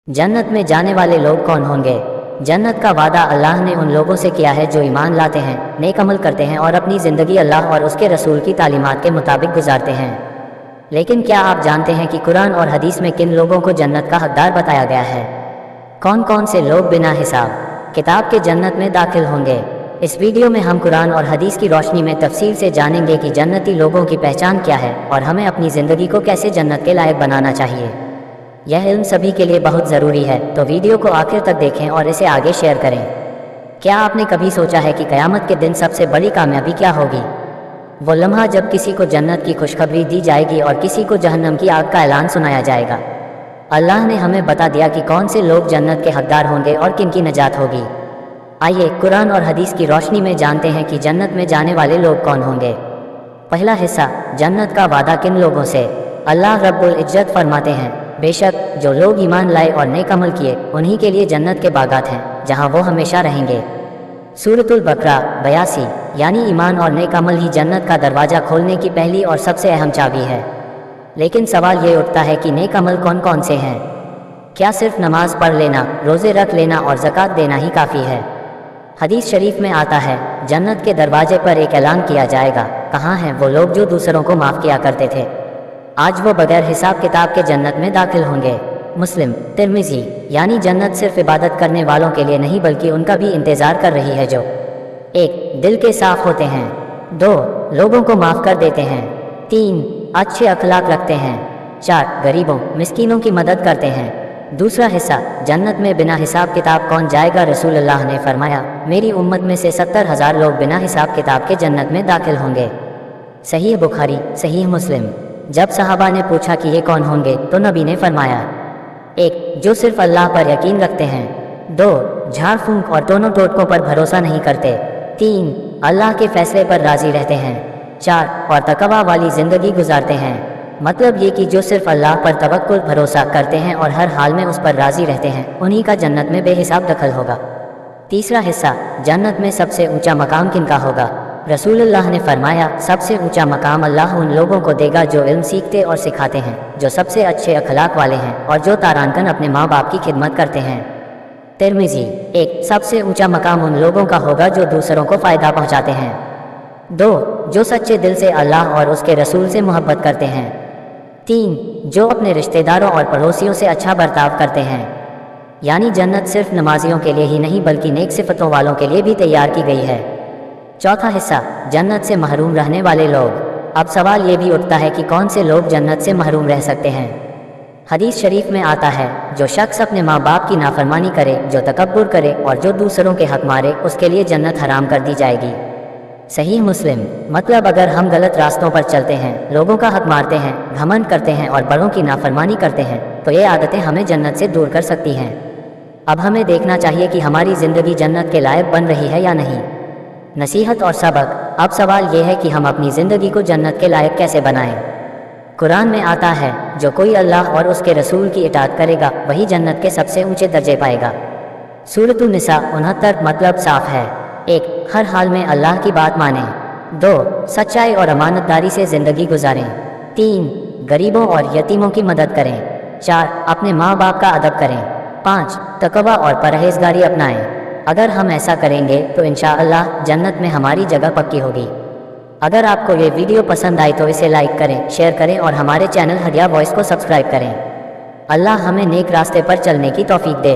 जन्नत में जाने वाले लोग कौन होंगे? जन्नत का वादा अल्लाह ने उन लोगों से किया है जो ईमान लाते हैं, नेक अमल करते हैं और अपनी ज़िंदगी अल्लाह और उसके रसूल की तालीमात के मुताबिक गुजारते हैं। लेकिन क्या आप जानते हैं कि कुरान और हदीस में किन लोगों को जन्नत का हकदार बताया गया है? कौन कौन से लोग बिना हिसाब किताब के जन्नत में दाखिल होंगे? इस वीडियो में हम कुरान और हदीस की रोशनी में तफसील से जानेंगे कि जन्नती लोगों की पहचान क्या है और हमें अपनी ज़िंदगी को कैसे जन्नत के लायक बनाना चाहिए। यह इल्म सभी के लिए बहुत ज़रूरी है, तो वीडियो को आखिर तक देखें और इसे आगे शेयर करें। क्या आपने कभी सोचा है कि क़यामत के दिन सबसे बड़ी कामयाबी क्या होगी? वो लम्हा जब किसी को जन्नत की खुशखबरी दी जाएगी और किसी को जहन्नम की आग का ऐलान सुनाया जाएगा। अल्लाह ने हमें बता दिया कि कौन से लोग जन्नत के हकदार होंगे और किन की नजात होगी। आइए कुरान और हदीस की रोशनी में जानते हैं कि जन्नत में जाने वाले लोग कौन होंगे। पहला हिस्सा, जन्नत का वादा किन लोगों से? अल्लाह रब्बुल इज्जत फरमाते हैं, बेशक जो लोग ईमान लाए और नेक अमल किए उन्हीं के लिए जन्नत के बागात हैं जहां वो हमेशा रहेंगे। सूरतुल बकरा 82। यानी ईमान और नेक अमल ही जन्नत का दरवाज़ा खोलने की पहली और सबसे अहम चाबी है। लेकिन सवाल ये उठता है कि नेक अमल कौन कौन से हैं? क्या सिर्फ नमाज पढ़ लेना, रोज़े रख लेना और ज़कात देना ही काफ़ी है? हदीस शरीफ में आता है, जन्नत के दरवाजे पर एक ऐलान किया जाएगा, कहाँ हैं वो लोग जो दूसरों को माफ़ किया करते थे? आज वो बगैर हिसाब किताब के जन्नत में दाखिल होंगे। मुस्लिम तिरमिज़ी। यानी जन्नत सिर्फ इबादत करने वालों के लिए नहीं बल्कि उनका भी इंतज़ार कर रही है जो 1. दिल के साफ होते हैं, 2. लोगों को माफ़ कर देते हैं, 3. अच्छे अखलाक रखते हैं, 4. गरीबों मिस्कीनों की मदद करते हैं। दूसरा हिस्सा, जन्नत में बिना हिसाब किताब कौन जाएगा? रसूलुल्लाह ने फरमाया, मेरी उम्मत में से 70,000 लोग बिना हिसाब किताब के जन्नत में दाखिल होंगे। सहीह बुखारी, सहीह मुस्लिम। जब सहाबा ने पूछा कि ये कौन होंगे तो नबी ने फरमाया, 1. जो सिर्फ अल्लाह पर यकीन रखते हैं, 2. झाड़ फूंक और टोनों टोटकों पर भरोसा नहीं करते, 3. अल्लाह के फैसले पर राज़ी रहते हैं, 4. और तकवा वाली ज़िंदगी गुजारते हैं। मतलब ये कि जो सिर्फ अल्लाह पर तवक्कुल भरोसा करते हैं और हर हाल में उस पर राज़ी रहते हैं, उन्हीं का जन्नत में बेहिसाब दखल होगा। तीसरा हिस्सा, जन्नत में सबसे ऊंचा मकाम किनका होगा? रसूलुल्लाह ने फरमाया, सबसे ऊंचा मकाम अल्लाह उन लोगों को देगा जो इल्म सीखते और सिखाते हैं, जो सबसे अच्छे अखलाक वाले हैं और जो तारानकन अपने माँ बाप की खिदमत करते हैं। तिरमिज़ी। 1. सबसे ऊंचा मकाम उन लोगों का होगा जो दूसरों को फ़ायदा पहुँचाते हैं। 2. जो सच्चे दिल से अल्लाह और उसके रसूल से मोहब्बत करते हैं। 3. जो अपने रिश्तेदारों और पड़ोसियों से अच्छा बर्ताव करते हैं। यानी जन्नत सिर्फ नमाजियों के लिए ही नहीं बल्कि नेक सिफतों वालों के लिए भी तैयार की गई है। चौथा हिस्सा, जन्नत से महरूम रहने वाले लोग। अब सवाल ये भी उठता है कि कौन से लोग जन्नत से महरूम रह सकते हैं? हदीस शरीफ में आता है, जो शख्स अपने माँ बाप की नाफरमानी करे, जो तकब्बुर करे और जो दूसरों के हक मारे, उसके लिए जन्नत हराम कर दी जाएगी। सही मुस्लिम। मतलब अगर हम गलत रास्तों पर चलते हैं, लोगों का हक मारते हैं, घमंड करते हैं और बड़ों की नाफरमानी करते हैं, तो ये आदतें हमें जन्नत से दूर कर सकती हैं। अब हमें देखना चाहिए कि हमारी ज़िंदगी जन्नत के लायक बन रही है या नहीं। नसीहत और सबक। अब सवाल ये है कि हम अपनी ज़िंदगी को जन्नत के लायक कैसे बनाएं? कुरान में आता है, जो कोई अल्लाह और उसके रसूल की इताअत करेगा वही जन्नत के सबसे ऊंचे दर्जे पाएगा। सूरतुन निसा 69। मतलब साफ है। 1. हर हाल में अल्लाह की बात मानें, 2. सच्चाई और अमानतदारी से ज़िंदगी गुजारें, 3. गरीबों और यतीमों की मदद करें, 4. अपने माँ बाप का अदब करें, 5. तकवा और परहेजगारी अपनाएं। अगर हम ऐसा करेंगे तो इंशाअल्लाह जन्नत में हमारी जगह पक्की होगी। अगर आपको ये वीडियो पसंद आई तो इसे लाइक करें, शेयर करें और हमारे चैनल हदिया वॉइस को सब्सक्राइब करें। अल्लाह हमें नेक रास्ते पर चलने की तौफीक दे।